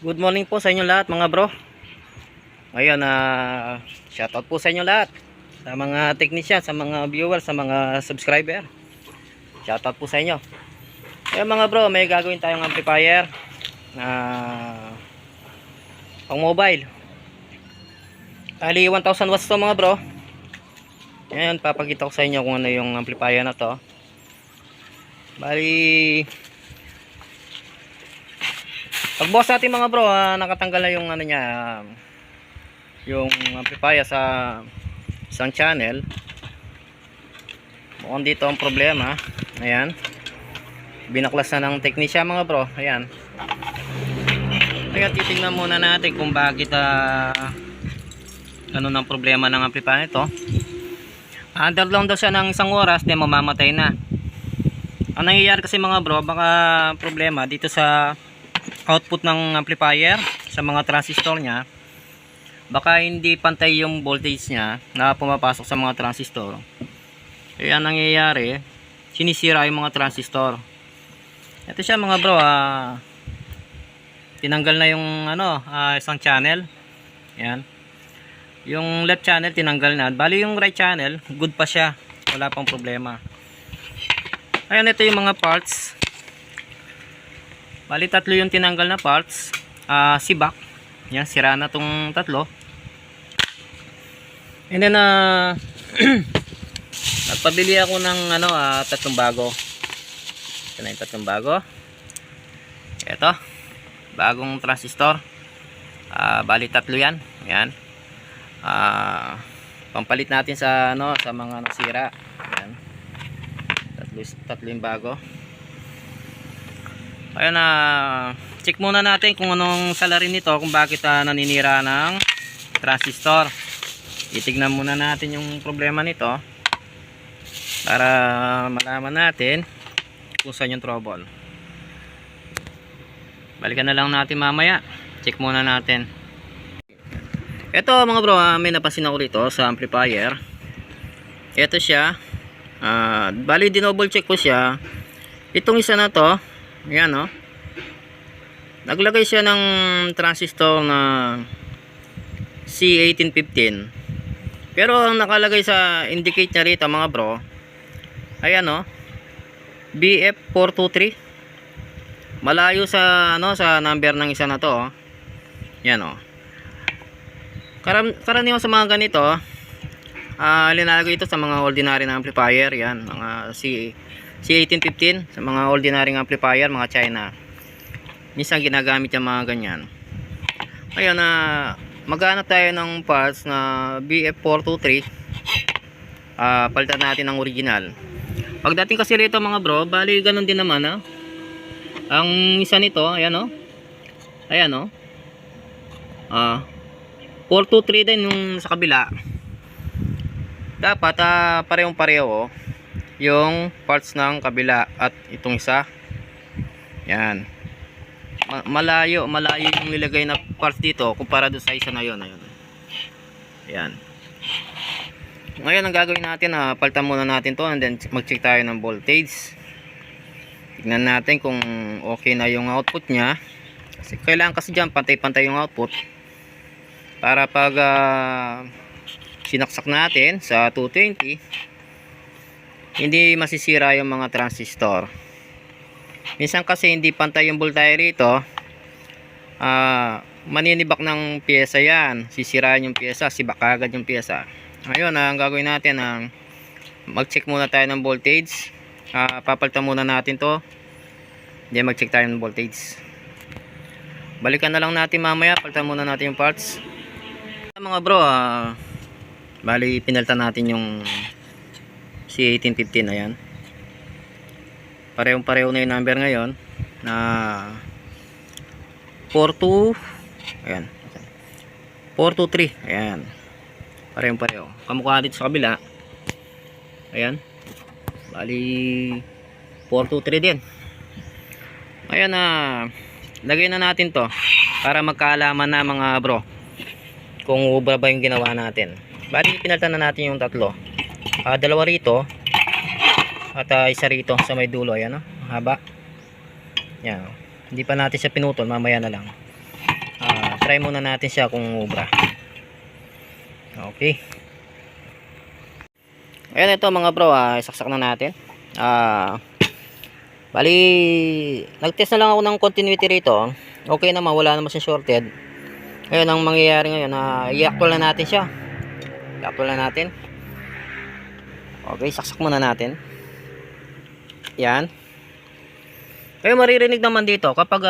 Good morning po sa inyo lahat mga bro. Ngayon shoutout po sa inyo lahat. Sa mga technician, sa mga viewers, sa mga subscriber. Shoutout po sa inyo. Ngayon mga bro, may gagawin tayong amplifier na pang mobile. Tali 1000 watts to mga bro. Ngayon papakita ko sa inyo kung ano yung amplifier na to. Bali pagbukas natin mga bro, nakatanggal na yung ano niya, yung amplifier sa isang channel. Mukhang dito ang problema. Ayan, binaklas na ng technician mga bro. Ayan, kaya titingnan muna natin kung bakit ano ng problema ng amplifier ito. Under lang daw siya ng isang oras, then mamamatay na. Ang nangyayari kasi mga bro, baka problema dito sa output ng amplifier, sa mga transistor nya. Baka hindi pantay yung voltage nya na pumapasok sa mga transistor. Kaya nangyayari, sinisira yung mga transistor. Ito siya mga bro, tinanggal na yung isang channel. Ayan, yung left channel tinanggal na. Bali yung right channel good pa siya, wala pang problema. Ayan, ito yung mga parts. Bali tatlo yung tinanggal na parts. Sibak. Yan, sira na tong tatlo. And then nagpabili ako ng tatlong bago. Ito na yung tatlong bago. Ito, bagong transistor. Bali tatlo yan. Yan. Pampalit natin sa sa mga nasira. Yan. Tatlo yung bago. Ayun, check muna natin kung anong salarin nito, kung bakit naninira ng transistor. Itignan muna natin yung problema nito para malaman natin kung saan yung trouble. Balikan na lang natin mamaya. Check muna natin. Ito mga bro, may napansin ako dito sa amplifier. Ito siya. Bali dinouble check ko siya. Itong isa na to, ayan naglagay siya ng transistor na C1815. Pero ang nakalagay sa indicate niya rito mga bro, ayan BF423. Malayo sa sa number ng isa na to. Yan karaniwan sa mga ganito, linalagay ito sa mga ordinary na amplifier. Yan, mga C1815 sa mga ordinary amplifier, mga China. Minsan ginagamit yung mga ganyan. Ayun, maghanap tayo ng parts na BF423. Palitan natin ng original. Pagdating kasi rito mga bro, bali ganun din naman ang isa nito, ayan ayan 423 din yung sa kabila. Dapat parehong pareho yung parts ng kabila at itong isa. Yan, malayo yung nilagay na parts dito kumpara doon sa isa na yun. Ayan. Ngayon ang gagawin natin, palitan muna natin to and then mag check tayo ng voltage. Tignan natin kung okay na yung output nya, kasi kailangan kasi dyan pantay-pantay yung output para pag sinaksak natin sa 220 hindi masisira yung mga transistor. Minsan kasi hindi pantay yung voltahe rito, maninibak ng pyesa yan, sisirain yung pyesa, sibak agad yung pyesa. Ngayon ang gagawin natin, mag check muna tayo ng voltage. Papalitan muna natin to, then mag check tayo ng voltage. Balikan na lang natin mamaya, palitan muna natin yung parts. Mga bro, bali pinalitan natin yung C1815. Ayan, parehong pareho na yung number ngayon na 42, ayan, 423. Ayan, parehong pareho, kamukha dito sa kabila. Ayan, bali 423 din. Ayan, lagay na natin to para magkaalaman na mga bro kung ubra ba yung ginawa natin. Bali pinalitan na natin yung tatlo, dalawa rito at isa rito sa may dulo. Ayan haba. Yan, hindi pa natin siya pinutol, mamaya na lang. try muna natin siya kung ubra. Okay. Ayan, ito mga bro, isaksak na natin. Bali, nag-test na lang ako ng continuity rito. Okay naman, wala naman siya shorted. Ngayon, ang mangyayari ngayon, i-actual na natin siya. I-actual na natin. Okay, saksak muna natin. Yan. Kaya maririnig naman dito, kapag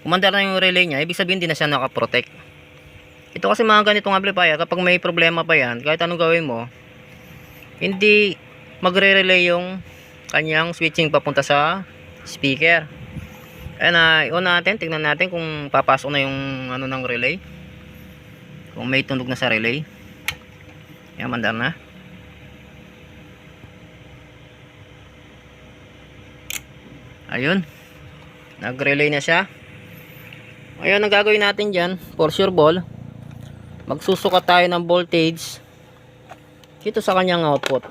umandar na yung relay niya, ibig sabihin din na siya nakaprotect. Ito kasi mga ganitong amplifier, kapag may problema pa yan, kahit anong gawin mo, hindi magre-relay yung kanyang switching papunta sa speaker. Ayan, i-on natin, tingnan natin kung papasok na yung ano ng relay. Kung may tunog na sa relay. Ayan, mandar na. Ayun, nag-relay na siya. Ayun, ang gagawin natin dyan, for sure ball, magsusukat tayo ng voltage dito sa kanyang output.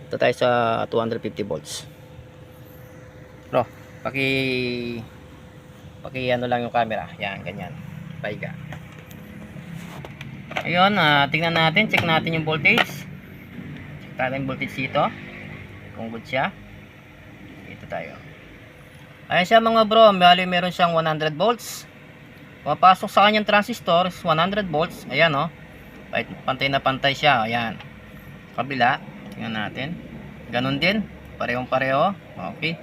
Ito tayo sa 250 volts. Bro, paki ano lang yung camera. Yan, ganyan. Paiga. Ayun, tingnan natin, check natin yung voltage. Check natin yung voltage dito. Kung good siya. Dito tayo. Ayan siya mga bro, meron siyang 100 volts. Papasok sa kanyang transistor, 100 volts. Ayan oh. Pantay na pantay siya. Ayan. Kabila. Tingnan natin. Ganon din. Parehong pareho. Okay.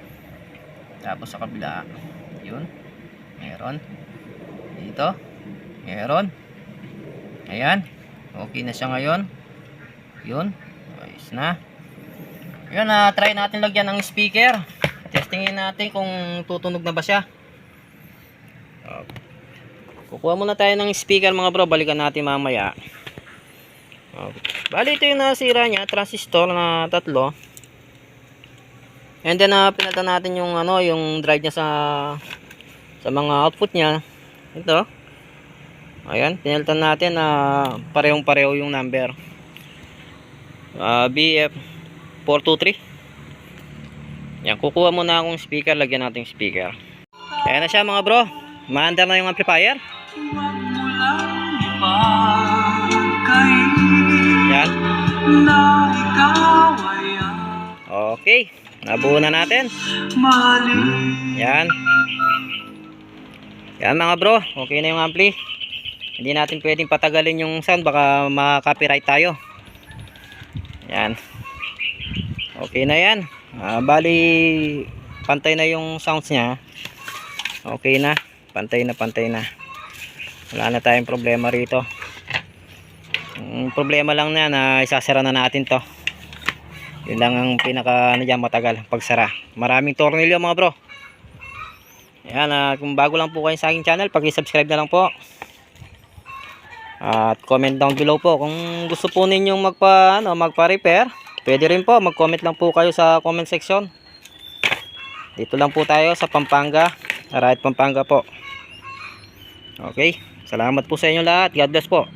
Tapos sa kabila. Yun. Meron. Dito. Meron. Ayan. Okay na siya ngayon. Yun. Ayos na. Yun, try natin lagyan ng speaker. Testingin natin kung tutunog na ba siya. Kukuha muna tayo ng speaker mga bro. Balikan natin mamaya. Bali ito yung nasira niya, transistor na 3. And then pinalitan natin yung yung drive niya sa mga output niya. Ito. Ayan, pinalitan natin na parehong-pareho yung number. BF423. Yan, kukuha muna akong speaker, lagyan natin speaker. Ayan na siya mga bro. Maandar na yung amplifier. Yan. Okay, nabuo na natin. Yan. Yan mga bro, okay na yung ampli. Hindi natin pwedeng patagalin yung sound, baka ma-copyright tayo. Yan. Okay na yan. Bali pantay na yung sounds niya. Okay na, pantay na. Wala na tayong problema rito. Problema lang na isasara na natin to. Yun lang ang pinaka matagal pagsara. Maraming tornilyo mga bro. Ayan, kung bago lang po kayo sa aking channel, paki-subscribe na lang po. At comment down below po kung gusto po ninyong magpa-repair. Pwede rin po, mag-comment lang po kayo sa comment section. Dito lang po tayo sa Pampanga, Arayat Pampanga po. Okay, salamat po sa inyo lahat. God bless po.